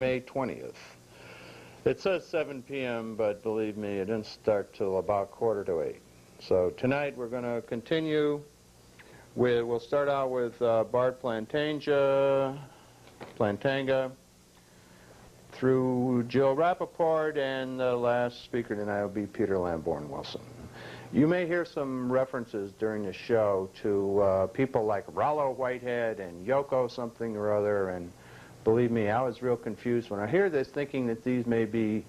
May 20th. It says 7 p.m., but believe me, it didn't start till about 7:45. So tonight we're going to continue with, we'll start out with Bart Plantanga through Jill Rappaport, and the last speaker tonight will be Peter Lamborne Wilson. You may hear some references during the show to people like Rollo Whitehead and Yoko something or other, and believe me, I was real confused when I hear this, thinking that these may be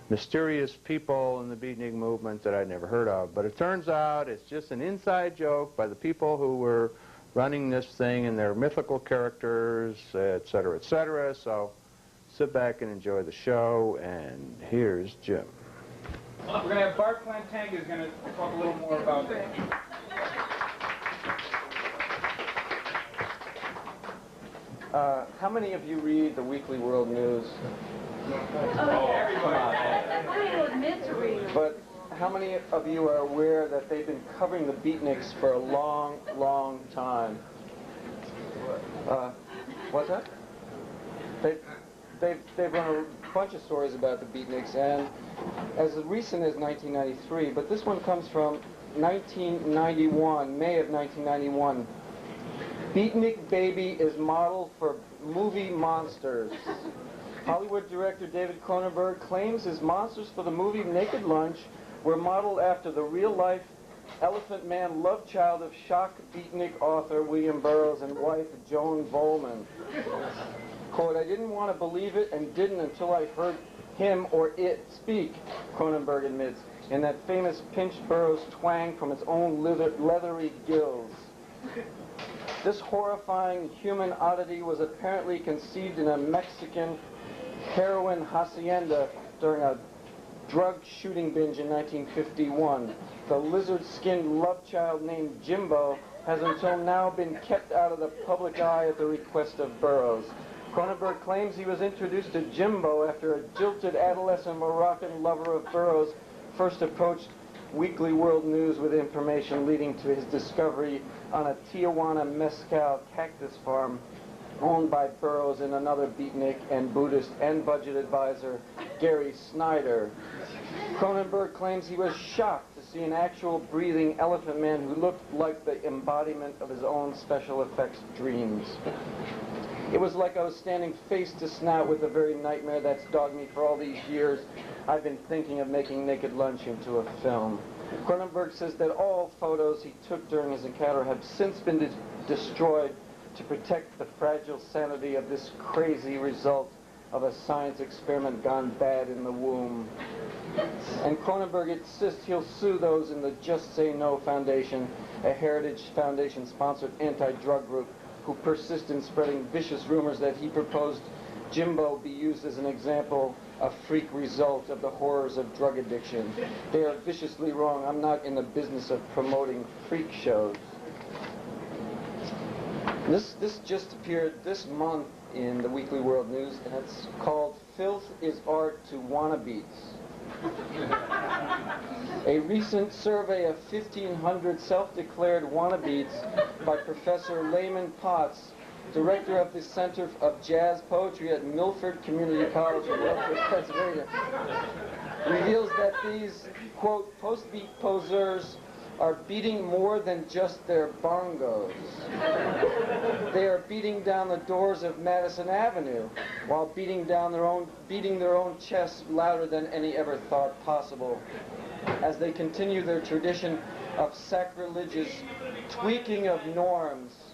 mysterious people in the beatnik movement that I'd never heard of. But it turns out it's just an inside joke by the people who were running this thing, and their mythical characters, etc., etc. So sit back and enjoy the show, and here's Jim. We're going to have Bart Plantanga who's going to talk a little more about that. How many of you read the Weekly World News? Everybody. I admit to reading. But how many of you are aware that they've been covering the beatniks for a long, long time? What's that? They've run a bunch of stories about the beatniks, and as recent as 1993, but this one comes from 1991, May of 1991. Beatnik Baby is model for movie monsters. Hollywood director David Cronenberg claims his monsters for the movie Naked Lunch were modeled after the real-life Elephant Man love child of shock beatnik author William Burroughs and wife Joan Volman. Quote, "I didn't want to believe it and didn't until I heard him or it speak," Cronenberg admits, in that famous pinched Burroughs twang from its own leathery gills. This horrifying human oddity was apparently conceived in a Mexican heroin hacienda during a drug shooting binge in 1951. The lizard-skinned love child named Jimbo has until now been kept out of the public eye at the request of Burroughs. Cronenberg claims he was introduced to Jimbo after a jilted adolescent Moroccan lover of Burroughs first approached Weekly World News with information leading to his discovery on a Tijuana mezcal cactus farm owned by Burroughs and another beatnik and Buddhist and budget advisor, Gary Snyder. Cronenberg claims he was shocked to see an actual breathing elephant man who looked like the embodiment of his own special effects dreams. "It was like I was standing face to snout with the very nightmare that's dogged me for all these years. I've been thinking of making Naked Lunch into a film." Cronenberg says that all photos he took during his encounter have since been destroyed to protect the fragile sanity of this crazy result of a science experiment gone bad in the womb. And Cronenberg insists he'll sue those in the Just Say No Foundation, a Heritage Foundation-sponsored anti-drug group, who persist in spreading vicious rumors that he proposed Jimbo be used as an example, a freak result of the horrors of drug addiction. They are viciously wrong. I'm not in the business of promoting freak shows. This just appeared this month in the Weekly World News, and it's called "Filth is Art to Wannabeats." A recent survey of 1,500 self-declared wannabeats by Professor Layman Potts, director of the Center of Jazz Poetry at Milford Community College in Milford, Pennsylvania, reveals that these, quote, post-beat poseurs are beating more than just their bongos. They are beating down the doors of Madison Avenue while beating their own chests louder than any ever thought possible, as they continue their tradition of sacrilegious tweaking of norms.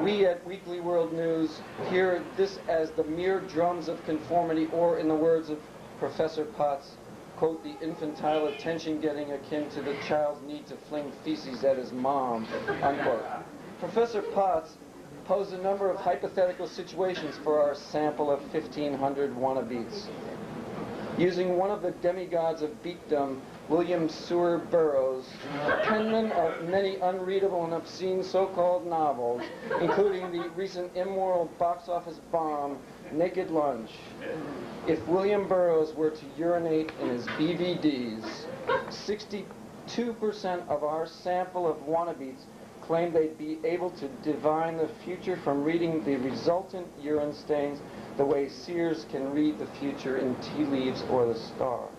We at Weekly World News hear this as the mere drums of conformity, or in the words of Professor Potts, quote, "the infantile attention-getting akin to the child's need to fling feces at his mom," unquote. Professor Potts posed a number of hypothetical situations for our sample of 1,500 wannabeats. Using one of the demigods of beatdom, William Seward Burroughs, penman of many unreadable and obscene so-called novels, including the recent immoral box office bomb, Naked Lunch. If William Burroughs were to urinate in his BVDs, 62% of our sample of wannabeats claimed they'd be able to divine the future from reading the resultant urine stains the way seers can read the future in tea leaves or the stars.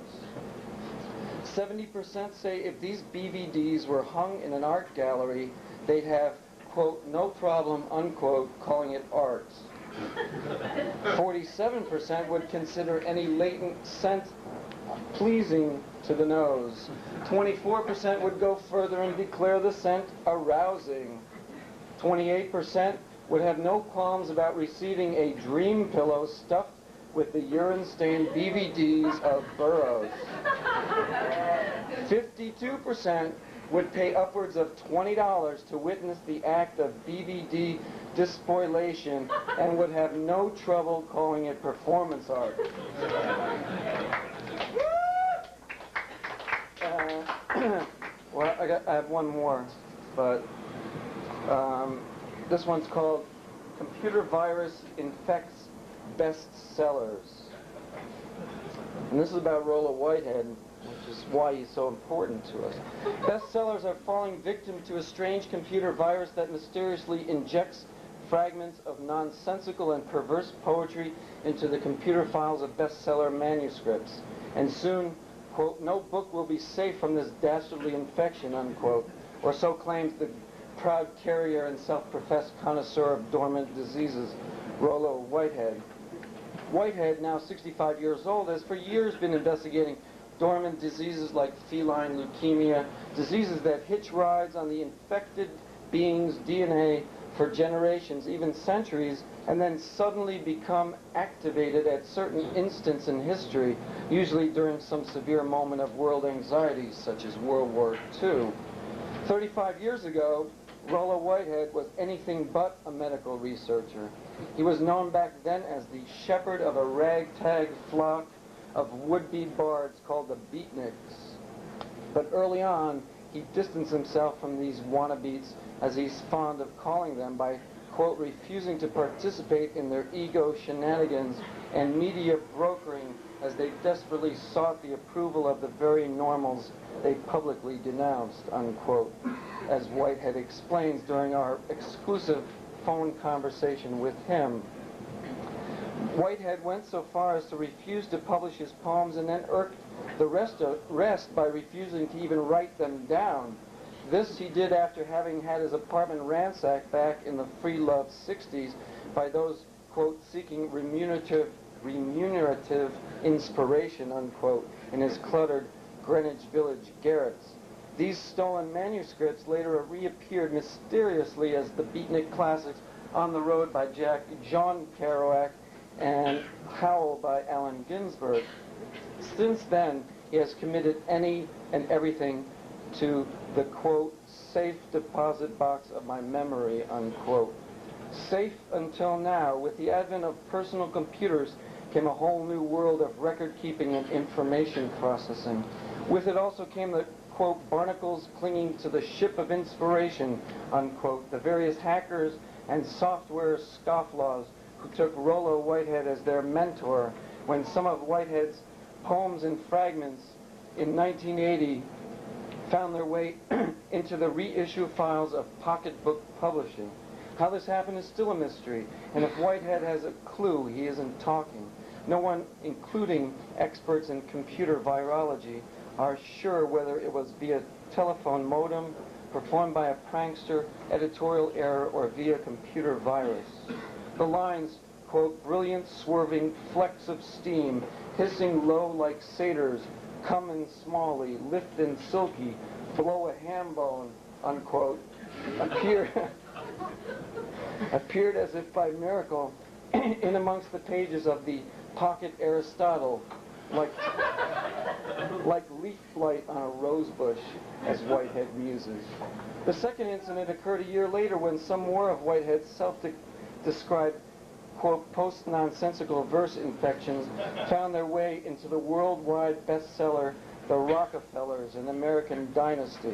70% say if these BVDs were hung in an art gallery, they'd have, quote, no problem, unquote, calling it art. 47% would consider any latent scent pleasing to the nose. 24% would go further and declare the scent arousing. 28% would have no qualms about receiving a dream pillow stuffed with the urine-stained BVDs of Burroughs. 52% would pay upwards of $20 to witness the act of BVD despoilation and would have no trouble calling it performance art. Well, I have one more, but this one's called Computer Virus Infects Bestsellers. And this is about Rollo Whitehead, which is why he's so important to us. Bestsellers are falling victim to a strange computer virus that mysteriously injects fragments of nonsensical and perverse poetry into the computer files of bestseller manuscripts. And soon, quote, no book will be safe from this dastardly infection, unquote, or so claims the proud carrier and self-professed connoisseur of dormant diseases, Rollo Whitehead. Whitehead, now 65 years old, has for years been investigating dormant diseases like feline leukemia, diseases that hitch rides on the infected being's DNA for generations, even centuries, and then suddenly become activated at certain instants in history, usually during some severe moment of world anxiety, such as World War II. 35 years ago, Rollo Whitehead was anything but a medical researcher. He was known back then as the shepherd of a ragtag flock of would-be bards called the beatniks. But early on, he distanced himself from these wannabes, as he's fond of calling them, by, quote, refusing to participate in their ego shenanigans and media brokering as they desperately sought the approval of the very normals they publicly denounced, unquote, as Whitehead explains during our exclusive phone conversation with him. Whitehead went so far as to refuse to publish his poems and then irked the rest by refusing to even write them down. This he did after having had his apartment ransacked back in the free love 60s by those, quote, seeking remunerative inspiration, unquote, in his cluttered Greenwich Village garrets. These stolen manuscripts later reappeared mysteriously as the Beatnik classics On the Road by John Kerouac and Howl by Allen Ginsberg. Since then, he has committed any and everything to the, quote, safe deposit box of my memory, unquote. Safe until now. With the advent of personal computers came a whole new world of record-keeping and information processing. With it also came the, quote, barnacles clinging to the ship of inspiration, unquote, the various hackers and software scofflaws who took Rollo Whitehead as their mentor when some of Whitehead's poems and fragments in 1980 found their way into the reissue files of Pocketbook Publishing. How this happened is still a mystery, and if Whitehead has a clue, he isn't talking. No one, including experts in computer virology, are sure whether it was via telephone modem, performed by a prankster, editorial error, or via computer virus. The lines, quote, brilliant swerving flecks of steam, hissing low like satyrs, come in smally, lift in silky, blow a ham bone, unquote, appeared as if by miracle in amongst the pages of the Pocket Aristotle, like leaf blight on a rose bush, as Whitehead muses. The second incident occurred a year later when some more of Whitehead's self-described, quote, post-nonsensical verse infections found their way into the worldwide bestseller, The Rockefellers, an American Dynasty.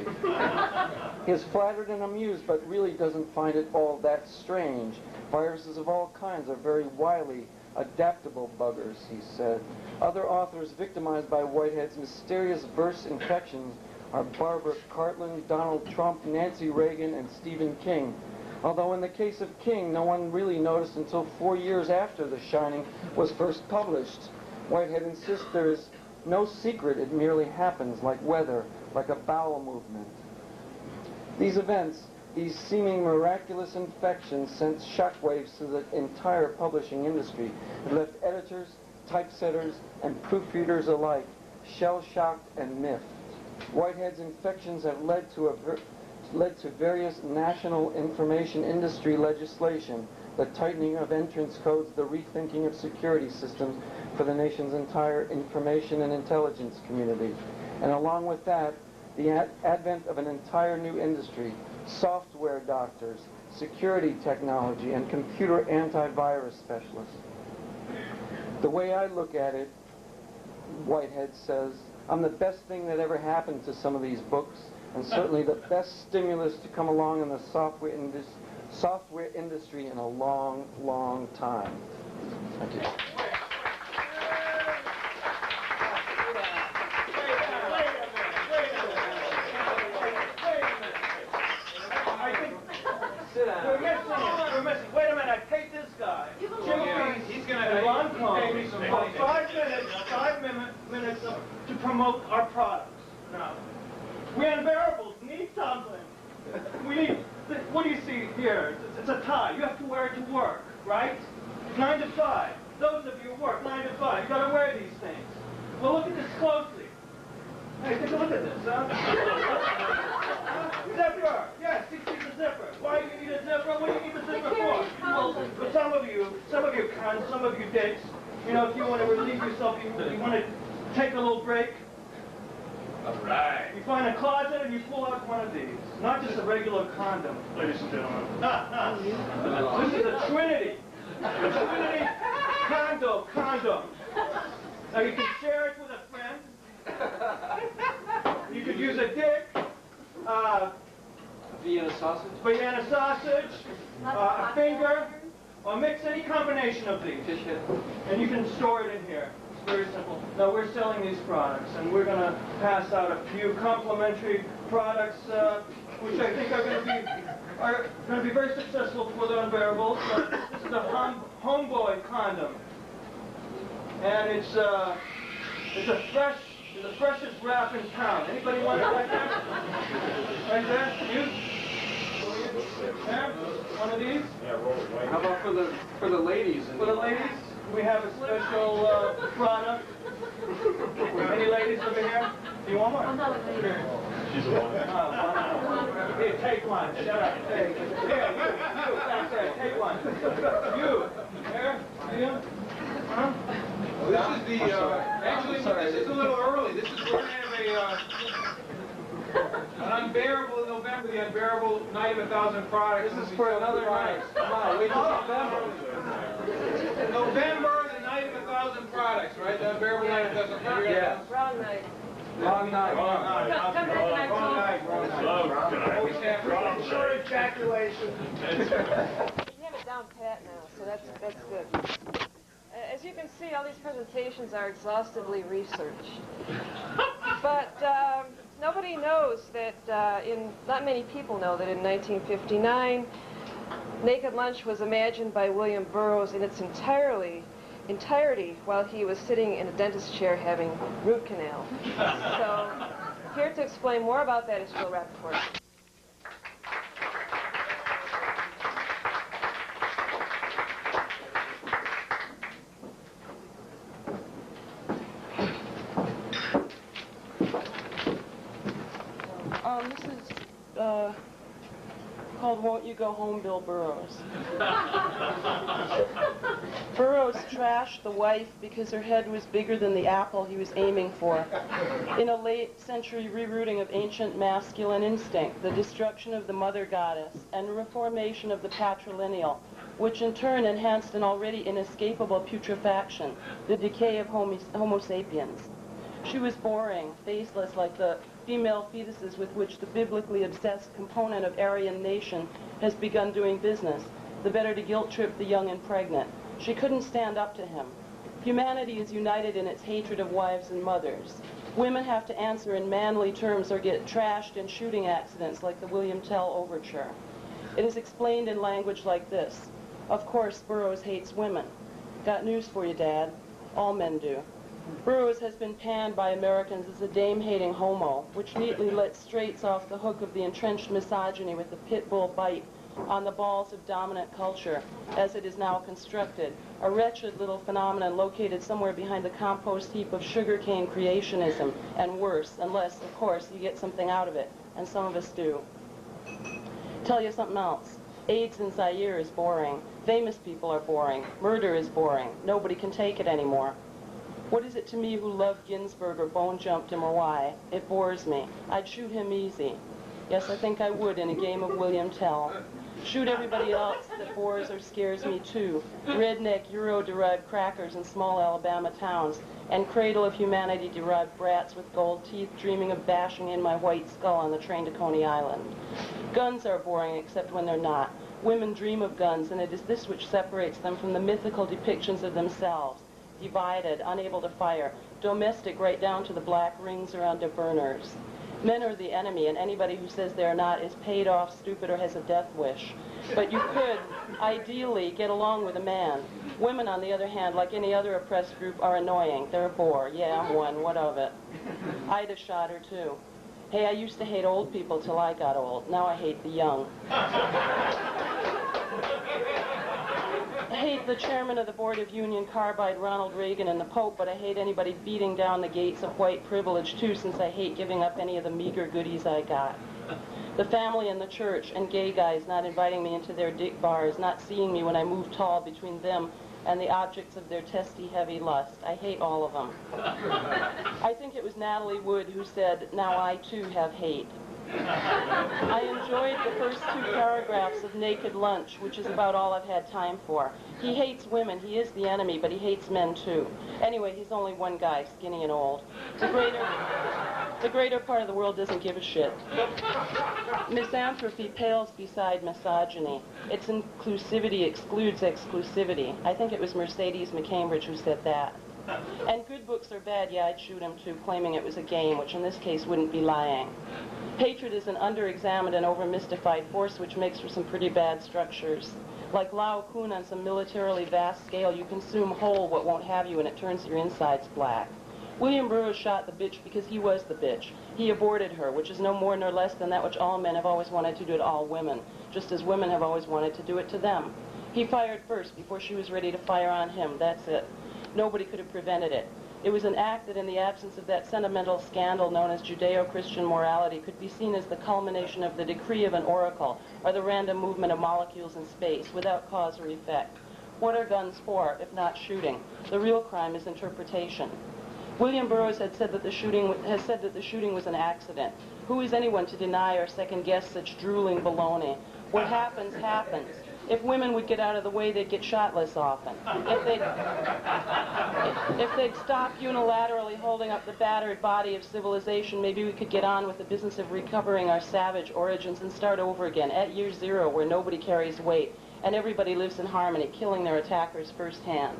He is flattered and amused, but really doesn't find it all that strange. Viruses of all kinds are very wily, adaptable buggers, he said. Other authors victimized by Whitehead's mysterious verse infections are Barbara Cartland, Donald Trump, Nancy Reagan, and Stephen King. Although in the case of King, no one really noticed until 4 years after The Shining was first published. Whitehead insists there is no secret, it merely happens, like weather, like a bowel movement. These events, these seeming miraculous infections, sent shockwaves to the entire publishing industry. It left editors, typesetters, and proofreaders alike shell-shocked and miffed. Whitehead's infections have led to various national information industry legislation, the tightening of entrance codes, the rethinking of security systems for the nation's entire information and intelligence community. And along with that, the advent of an entire new industry, software doctors, security technology, and computer antivirus specialists. The way I look at it, Whitehead says, I'm the best thing that ever happened to some of these books, and certainly the best stimulus to come along in the software industry in a long, long time. Thank you. Wait a minute, I paid this guy. He's going to run 5 minutes to promote our products. Now, we Unbearables need something. We need, what do you see here? It's a tie. You have to wear it to work, right? 9 to 5. Those of you who work 9 to 5, you got to wear these things. Well, look at this closely. Hey, take a look at this, huh? Zipper! Yes, he sees a zipper. Why do you need a zipper? What do you need the zipper for? Well, for some of you cons, some of you dicks, you know, if you want to relieve yourself, you want to take a little break. All right. You find a closet and you pull out one of these. Not just a regular condom, ladies and gentlemen. This is a Trinity. A Trinity condom. Now you can share it with a friend. You could use a dick. Vienna sausage? Vienna sausage, a finger, or mix any combination of these. Fish head. And you can store it in here. It's very simple. Now we're selling these products, and we're going to pass out a few complimentary products, which I think are going to be very successful for the Unbearables. This is a homeboy condom, and it's the freshest wrap in town. Anybody want it right there? Right there? You? There? One of these? How about for the ladies? For the ladies, we have a special product. Any ladies over here? Do you want one? I'm not a lady. She's a woman. Here, take one. Shut up. Here, you back there, take one. You. Here, you. Huh? This is the, actually, this is a little early. This is, we're going to have an Unbearable in November, the Unbearable Night of 1,000 Products. This is for another night. No, wait till November. November, the Night of 1,000 Products, right? The Unbearable Night of 1,000 Products. Yeah. Wrong night. Long night. Come back in October. Short ejaculation. We have it down pat now, so that's good. As you can see, all these presentations are exhaustively researched. But nobody knows that, not many people know that in 1959, Naked Lunch was imagined by William Burroughs in its entirety while he was sitting in a dentist chair having root canal. So here to explain more about that is Jill Rappaport. This is called Won't You Go Home, Bill Burroughs. Burroughs trashed the wife because her head was bigger than the apple he was aiming for. In a late-century rerouting of ancient masculine instinct, the destruction of the mother goddess, and reformation of the patrilineal, which in turn enhanced an already inescapable putrefaction, the decay of Homo sapiens. She was boring, faceless, like the female fetuses with which the biblically obsessed component of Aryan nation has begun doing business, the better to guilt-trip the young and pregnant. She couldn't stand up to him. Humanity is united in its hatred of wives and mothers. Women have to answer in manly terms or get trashed in shooting accidents like the William Tell Overture. It is explained in language like this. Of course, Burroughs hates women. Got news for you, Dad. All men do. Burroughs has been panned by Americans as a dame-hating homo, which neatly lets straights off the hook of the entrenched misogyny with the pit bull bite on the balls of dominant culture, as it is now constructed, a wretched little phenomenon located somewhere behind the compost heap of sugarcane creationism, and worse, unless, of course, you get something out of it, and some of us do. Tell you something else. AIDS in Zaire is boring. Famous people are boring. Murder is boring. Nobody can take it anymore. What is it to me who loved Ginsberg or bone-jumped him or why? It bores me. I'd shoot him easy. Yes, I think I would in a game of William Tell. Shoot everybody else that bores or scares me too. Redneck Euro-derived crackers in small Alabama towns, and cradle of humanity-derived brats with gold teeth dreaming of bashing in my white skull on the train to Coney Island. Guns are boring except when they're not. Women dream of guns, and it is this which separates them from the mythical depictions of themselves. Divided, unable to fire, domestic right down to the black rings around their burners. Men are the enemy, and anybody who says they're not is paid off, stupid, or has a death wish. But you could, ideally, get along with a man. Women, on the other hand, like any other oppressed group, are annoying. They're a bore. Yeah, I'm one. What of it? I'd have shot her, too. Hey, I used to hate old people till I got old. Now I hate the young. I hate the chairman of the board of Union Carbide, Ronald Reagan, and the Pope, but I hate anybody beating down the gates of white privilege, too, since I hate giving up any of the meager goodies I got. The family and the church, and gay guys not inviting me into their dick bars, not seeing me when I move tall between them and the objects of their testy, heavy lust. I hate all of them. I think it was Natalie Wood who said, "Now I, too, have hate." I enjoyed the first 2 paragraphs of Naked Lunch, which is about all I've had time for. He hates women. He is the enemy, but he hates men, too. Anyway, he's only one guy, skinny and old. The greater part of the world doesn't give a shit. Misanthropy pales beside misogyny. Its inclusivity excludes exclusivity. I think it was Mercedes McCambridge who said that. And good books are bad, yeah, I'd shoot him too, claiming it was a game, which in this case wouldn't be lying. Hatred is an under-examined and over-mystified force which makes for some pretty bad structures. Like Lao Kun on some militarily vast scale, you consume whole what won't have you and it turns your insides black. William Burroughs shot the bitch because he was the bitch. He aborted her, which is no more nor less than that which all men have always wanted to do to all women, just as women have always wanted to do it to them. He fired first before she was ready to fire on him, that's it. Nobody could have prevented it. It was an act that in the absence of that sentimental scandal known as Judeo-Christian morality could be seen as the culmination of the decree of an oracle or the random movement of molecules in space without cause or effect. What are guns for, if not shooting? The real crime is interpretation. William Burroughs had said that the shooting was an accident. Who is anyone to deny or second-guess such drooling baloney? What happens, happens. If women would get out of the way, they'd get shot less often. If they'd stop unilaterally holding up the battered body of civilization, maybe we could get on with the business of recovering our savage origins and start over again at year 0, where nobody carries weight and everybody lives in harmony, killing their attackers firsthand.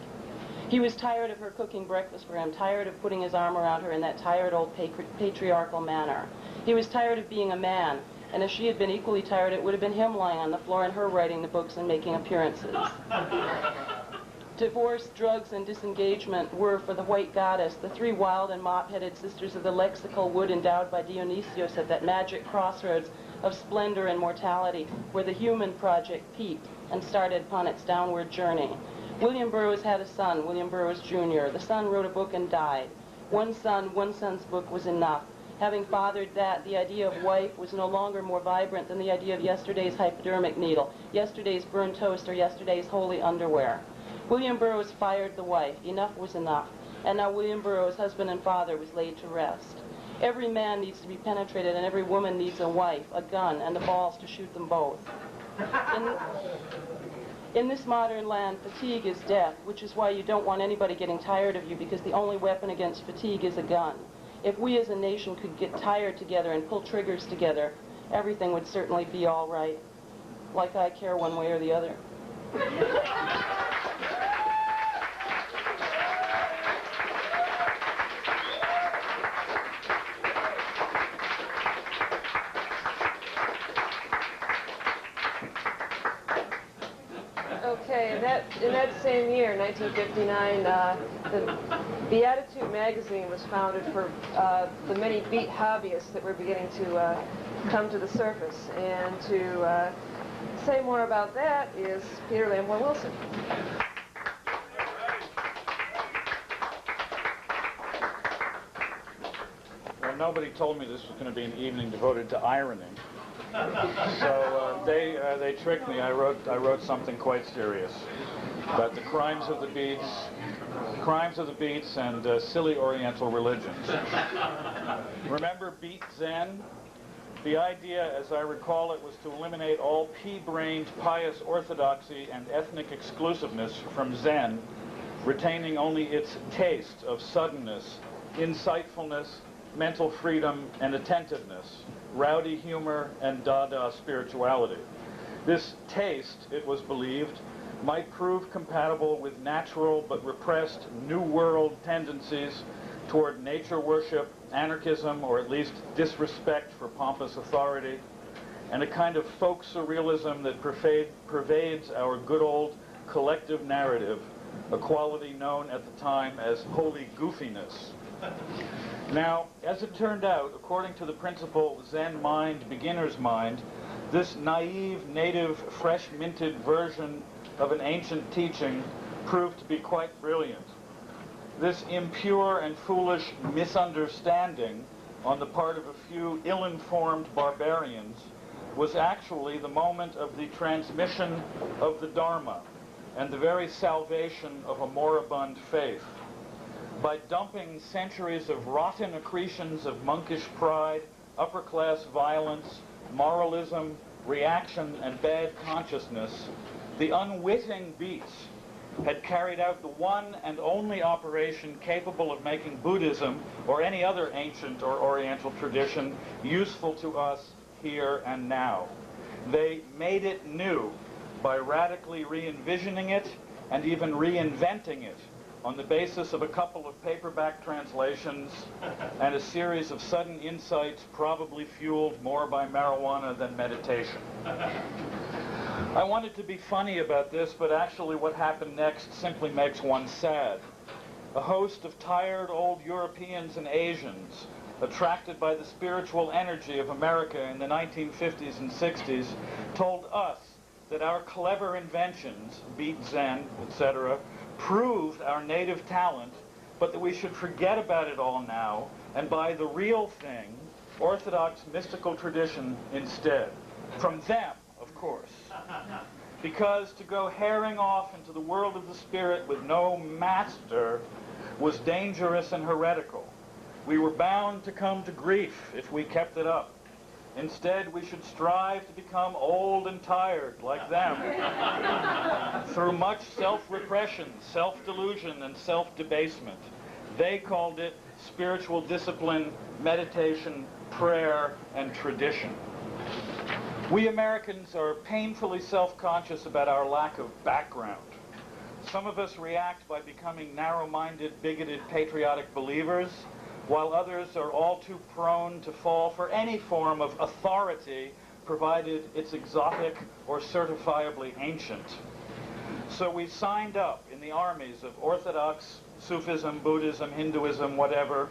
He was tired of her cooking breakfast for him, tired of putting his arm around her in that tired old patriarchal manner. He was tired of being a man. And if she had been equally tired, it would have been him lying on the floor and her writing the books and making appearances. Divorce, drugs, and disengagement were, for the white goddess, the 3 wild and mop-headed sisters of the lexical wood endowed by Dionysius at that magic crossroads of splendor and mortality, where the human project peaked and started upon its downward journey. William Burroughs had a son, William Burroughs Jr. The son wrote a book and died. One son's book was enough. Having fathered that, the idea of wife was no longer more vibrant than the idea of yesterday's hypodermic needle, yesterday's burned toast, or yesterday's holy underwear. William Burroughs fired the wife. Enough was enough. And now William Burroughs, husband and father, was laid to rest. Every man needs to be penetrated, and every woman needs a wife, a gun, and the balls to shoot them both. In this modern land, fatigue is death, which is why you don't want anybody getting tired of you, because the only weapon against fatigue is a gun. If we as a nation could get tired together and pull triggers together, everything would certainly be all right. Like I care one way or the other. in that same year, 1959, the Beatitude magazine was founded for the many beat hobbyists that were beginning to come to the surface. And to say more about that is Peter Lamborne Wilson. Well, nobody told me this was going to be an evening devoted to irony. So they tricked me. I wrote something quite serious about the crimes of the beats and silly Oriental religions. Remember beat Zen? The idea, as I recall it, was to eliminate all pea-brained pious orthodoxy and ethnic exclusiveness from Zen, retaining only its taste of suddenness, insightfulness, mental freedom, and attentiveness, rowdy humor, and Dada spirituality. This taste, it was believed, might prove compatible with natural but repressed New World tendencies toward nature worship, anarchism, or at least disrespect for pompous authority, and a kind of folk surrealism that pervades our good old collective narrative, a quality known at the time as holy goofiness. Now, as it turned out, according to the principle Zen mind, beginner's mind, this naive, native, fresh-minted version of an ancient teaching proved to be quite brilliant. This impure and foolish misunderstanding on the part of a few ill-informed barbarians was actually the moment of the transmission of the Dharma and the very salvation of a moribund faith. By dumping centuries of rotten accretions of monkish pride, upper-class violence, moralism, reaction, and bad consciousness, the unwitting beats had carried out the one and only operation capable of making Buddhism or any other ancient or Oriental tradition useful to us here and now. They made it new by radically re-envisioning it and even reinventing it on the basis of a couple of paperback translations and a series of sudden insights probably fueled more by marijuana than meditation. I wanted to be funny about this, but actually what happened next simply makes one sad. A host of tired old Europeans and Asians, attracted by the spiritual energy of America in the 1950s and 60s, told us that our clever inventions, beat Zen, etc., proved our native talent, but that we should forget about it all now and buy the real thing, Orthodox mystical tradition, instead. From them, of course. Because to go herring off into the world of the spirit with no master was dangerous and heretical. We were bound to come to grief if we kept it up. Instead, we should strive to become old and tired like them through much self-repression, self-delusion, and self-debasement. They called it spiritual discipline, meditation, prayer, and tradition. We Americans are painfully self-conscious about our lack of background. Some of us react by becoming narrow-minded, bigoted, patriotic believers, while others are all too prone to fall for any form of authority, provided it's exotic or certifiably ancient. So we signed up in the armies of Orthodox, Sufism, Buddhism, Hinduism, whatever.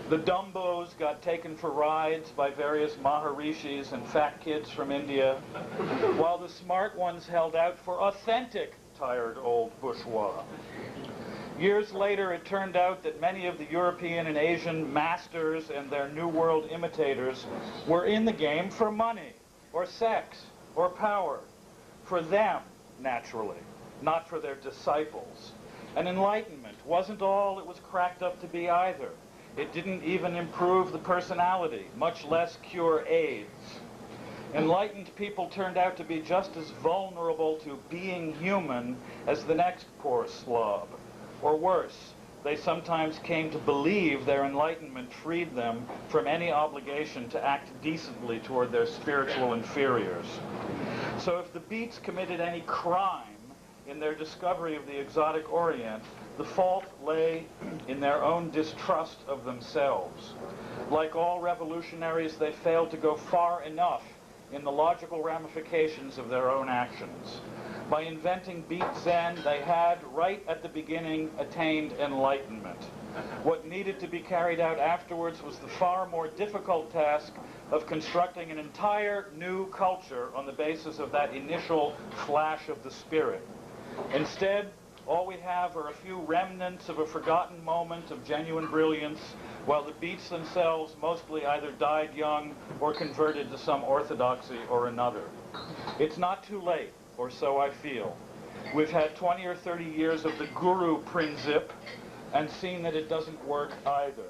The dumbos got taken for rides by various Maharishis and fat kids from India, while the smart ones held out for authentic tired old bourgeois. Years later, it turned out that many of the European and Asian masters and their New World imitators were in the game for money, or sex, or power. For them, naturally, not for their disciples. And enlightenment wasn't all it was cracked up to be either. It didn't even improve the personality, much less cure AIDS. Enlightened people turned out to be just as vulnerable to being human as the next poor slob. Or worse, they sometimes came to believe their enlightenment freed them from any obligation to act decently toward their spiritual inferiors. So if the Beats committed any crime in their discovery of the exotic Orient, the fault lay in their own distrust of themselves. Like all revolutionaries, they failed to go far enough in the logical ramifications of their own actions. By inventing Beat Zen, they had, right at the beginning, attained enlightenment. What needed to be carried out afterwards was the far more difficult task of constructing an entire new culture on the basis of that initial flash of the spirit. Instead, all we have are a few remnants of a forgotten moment of genuine brilliance, while the Beats themselves mostly either died young or converted to some orthodoxy or another. It's not too late, or so I feel. We've had 20 or 30 years of the guru princip and seen that it doesn't work either.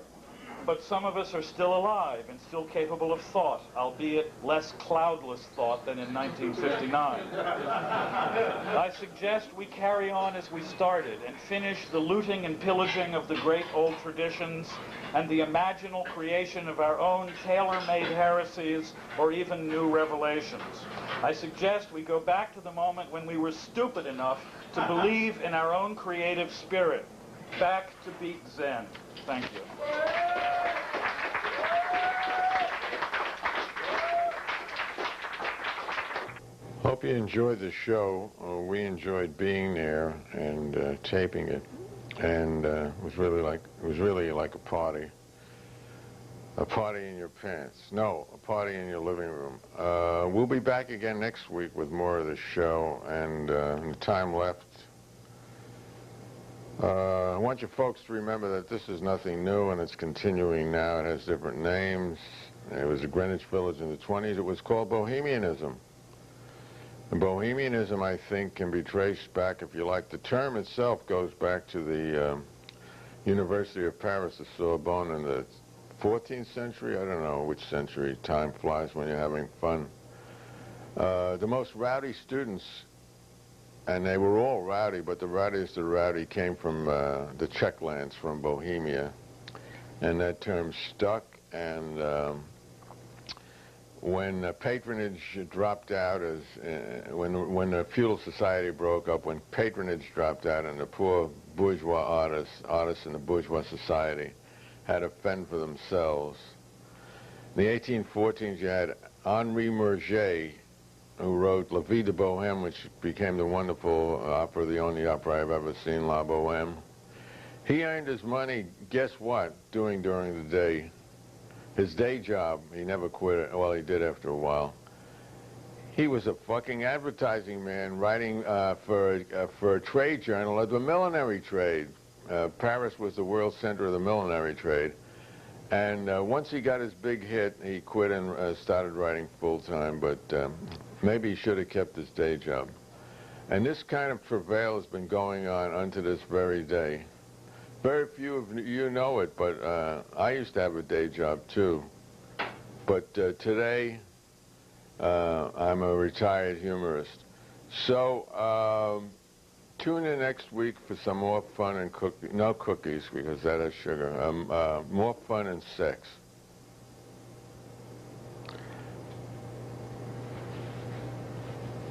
But some of us are still alive and still capable of thought, albeit less cloudless thought than in 1959. I suggest we carry on as we started and finish the looting and pillaging of the great old traditions and the imaginal creation of our own tailor-made heresies or even new revelations. I suggest we go back to the moment when we were stupid enough to believe in our own creative spirit. Back to Beat Zen. Thank you. Hope you enjoyed the show. We enjoyed being there and taping it, and it was really like a party. A party in your pants. No, a party in your living room. We'll be back again next week with more of the show, and in the time left, I want you folks to remember that this is nothing new, and it's continuing now. It has different names. It was a Greenwich Village in the 20s. It was called Bohemianism. And Bohemianism, I think, can be traced back, if you like. The term itself goes back to the University of Paris, the Sorbonne, in the 14th century. I don't know which century. Time flies when you're having fun. The most rowdy students, and they were all rowdy, but the rowdiest of the rowdy came from the Czech lands, from Bohemia. And that term stuck, and when patronage dropped out, when the feudal society broke up, when patronage dropped out and the poor bourgeois artists in the bourgeois society had to fend for themselves. In the 1814s, you had Henri Murger, who wrote La Vie de Bohème, which became the wonderful opera, the only opera I've ever seen, La Bohème. He earned his money, guess what, doing during the day? His day job, he never quit it. Well, he did after a while. He was a fucking advertising man writing for a trade journal of the millinery trade. Paris was the world center of the millinery trade. And once he got his big hit, he quit and started writing full-time, but maybe he should have kept his day job. And this kind of travail has been going on unto this very day. Very few of you know it, but I used to have a day job too. But today, I'm a retired humorist. So, tune in next week for some more fun and no cookies, because that has sugar. More fun and sex.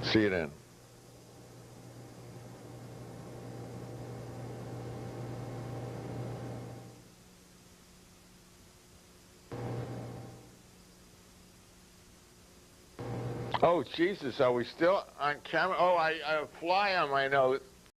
See you then. Oh, Jesus, are we still on camera? Oh, I have a fly on my nose.